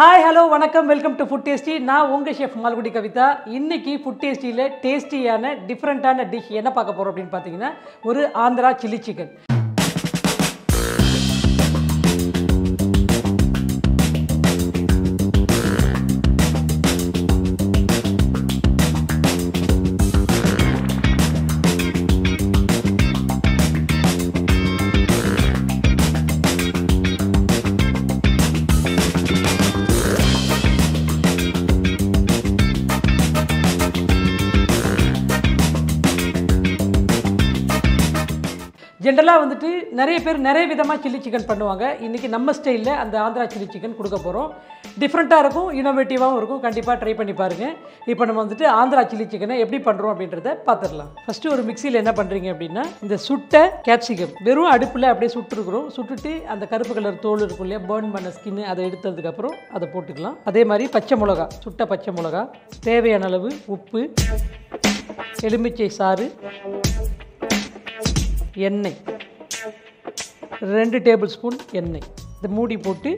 Hi, hello, vanakkam, welcome to Food Tasty. நான் உங்க chef Malgudi Kavitha. இன்னைக்கு Food Tastyல டேஸ்டியான டிஃபரண்டான டிஷ் என்ன பார்க்க போறோம் அப்படினு பாத்தீங்கன்னா ஒரு ஆந்திரா சில்லி சிக்கன். ஜெனரலாக வந்துட்டு நிறைய பேர் நிறைய விதமாக சில்லி சிக்கன் பண்ணுவாங்க. இன்றைக்கி நம்ம ஸ்டைலில் அந்த ஆந்திரா சில்லி சிக்கன் கொடுக்க போகிறோம். டிஃப்ரெண்ட்டாக இருக்கும், இனோவேட்டிவாகவும் இருக்கும். கண்டிப்பாக ட்ரை பண்ணி பாருங்கள். இப்போ நம்ம வந்துட்டு ஆந்திரா சில்லி சிக்கனை எப்படி பண்ணுறோம் அப்படின்றத பார்த்துடலாம். ஃபஸ்ட்டு ஒரு மிக்சியில் என்ன பண்ணுறீங்க அப்படின்னா இந்த சுட்ட கேப்சிகம் வெறும் அடுப்பில் அப்படியே சுட்டுருக்குறோம். சுட்டுட்டு அந்த கருப்பு கலர் தோல் இருக்கும் இல்லையா, பேர்ன் பண்ண ஸ்கின்னு, அதை எடுத்ததுக்கப்புறம் அதை போட்டுக்கலாம். அதே மாதிரி பச்சை மிளகா, சுட்ட பச்சை மிளகா, தேவையான அளவு உப்பு, எலுமிச்சை சாறு, எண்ணெய், 2 டேபிள் ஸ்பூன் எண்ணெய். இந்த மூடி போட்டு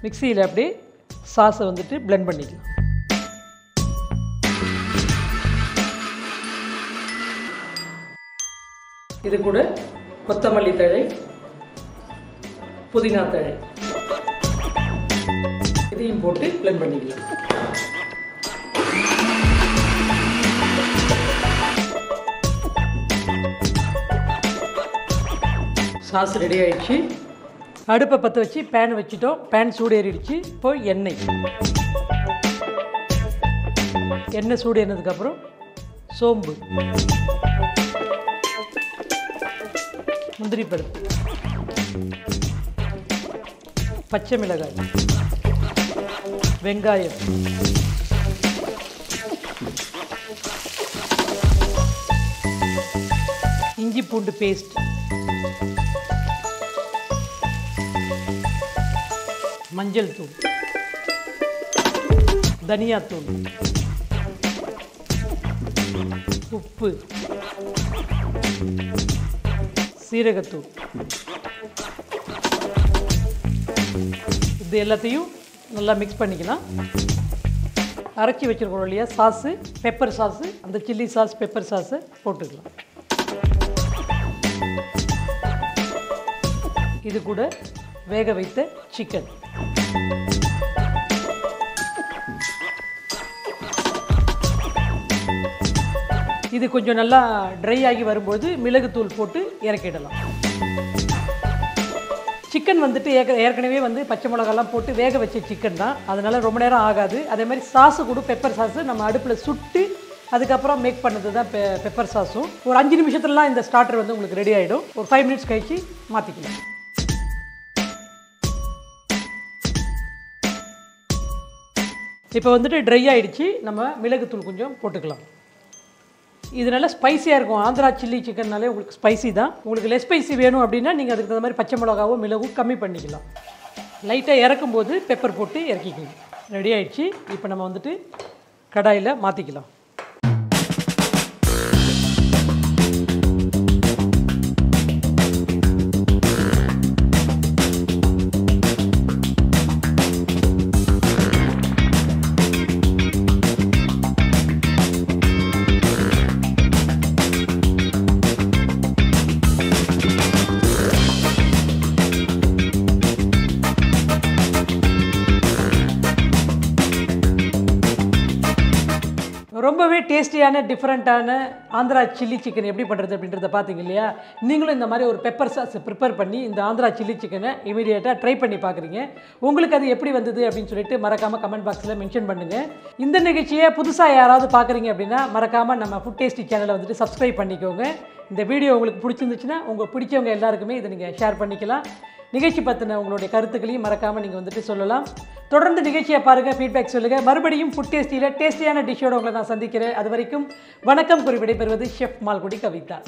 மிக்சியில் அப்படியே சாஸை வந்துட்டு பிளெண்ட் பண்ணிக்கலாம். இது கூட கொத்தமல்லி தழை, புதினா தழை, இதையும் போட்டு பிளெண்ட் பண்ணிக்கலாம். சாஸ் ரெடி ஆகிடுச்சு. அடுப்பை பற்ற வச்சு பேன் வச்சுட்டோம். பேன் சூடு ஏறிடுச்சு. இப்போ எண்ணெய் சூடு ஏறினதுக்கப்புறம் சோம்பு, முந்திரி பருப்பு, பச்சை மிளகாய், வெங்காயம், இஞ்சி பூண்டு பேஸ்ட், மஞ்சள் தூள், தனியாத்தூள், உப்பு, சீரகத்தூள், இது எல்லாத்தையும் நல்லா மிக்ஸ் பண்ணிக்கலாம். அரைச்சி வச்சுருக்கோம் இல்லையா சாஸு, பெப்பர் சாஸு, அந்த சில்லி சாஸ் பெப்பர் சாஸை போட்டுக்கலாம். இது கூட வேக வைத்த சிக்கன், இது கொஞ்சம் நல்லா ட்ரை ஆகி வரும்போது மிளகுத்தூள் போட்டு இறக்கிடலாம். சிக்கன் வந்துட்டு ஏற்கனவே வந்து பச்சை மிளகாலாம் போட்டு வேக வச்ச சிக்கன் தான், அதனால் ரொம்ப நேரம் ஆகாது. அதே மாதிரி சாஸு கூட பெப்பர் சாஸு நம்ம அடுப்பில் சுட்டு அதுக்கப்புறம் மேக் பண்ணது தான் பெப்பர் சாஸும். ஒரு 5 நிமிஷத்துலலாம் இந்த ஸ்டார்டர் வந்து உங்களுக்கு ரெடி ஆகிடும். ஒரு 5 மினிட்ஸ் கழிச்சு மாற்றிக்கலாம். இப்போ வந்துட்டு ட்ரை ஆகிடுச்சு. நம்ம மிளகுத்தூள் கொஞ்சம் போட்டுக்கலாம். இது நல்லா ஸ்பைஸியாக இருக்கும். ஆந்திரா சில்லி சிக்கன்னாலே உங்களுக்கு ஸ்பைசி தான். உங்களுக்கு லெஸ் ஸ்பைசி வேணும் அப்படின்னா நீங்கள் அதுக்கு தகுந்த மாதிரி பச்சை மிளகாவோ மிளகும் கம்மி பண்ணிக்கலாம். லைட்டாக இறக்கும்போது பெப்பர் போட்டு இறக்கிக்கலாம். ரெடி ஆகிடுச்சு. இப்போ நம்ம வந்துட்டு கடாயில் மாற்றிக்கலாம். ரொம்பவே டேஸ்டியான டிஃப்ரெண்ட்டான ஆந்திரா சில்லி சிக்கன் எப்படி பண்ணுறது அப்படின்றத பார்த்தீங்க இல்லையா. நீங்களும் இந்த மாதிரி ஒரு பெப்பர் சாஸ் ப்ரிப்பேர் பண்ணி இந்த ஆந்திரா சில்லி சிக்கனை இமீடியட்டாக ட்ரை பண்ணி பார்க்குறீங்க. உங்களுக்கு அது எப்படி வந்தது அப்படின்னு சொல்லிட்டு மறக்காமல் கமெண்ட் பாக்ஸில் மென்ஷன் பண்ணுங்கள். இந்த நிகழ்ச்சியை புதுசாக யாராவது பார்க்குறீங்க அப்படின்னா மறக்காமல் நம்ம ஃபுட் டேஸ்டி சேனலை வந்துட்டு சப்ஸ்கிரைப் பண்ணிக்கோங்க. இந்த வீடியோ உங்களுக்கு பிடிச்சிருந்துச்சுன்னா பிடிச்சவங்க எல்லாருக்குமே இதை நீங்கள் ஷேர் பண்ணிக்கலாம். நிகழ்ச்சி பற்றின உங்களுடைய கருத்துக்களையும் மறக்காமல் நீங்கள் வந்துட்டு சொல்லலாம். தொடர்ந்து நிகழ்ச்சியை பாருங்கள், ஃபீட்பேக் சொல்லுங்கள். மறுபடியும் ஃபுட் டேஸ்டியில் டேஸ்டியான டிஷ்ஷோடு உங்களை நான் சந்திக்கிறேன். அது வரைக்கும் வணக்கம் கூறி விடைபெறுவது ஷெஃப் மால்குடி கவிதா.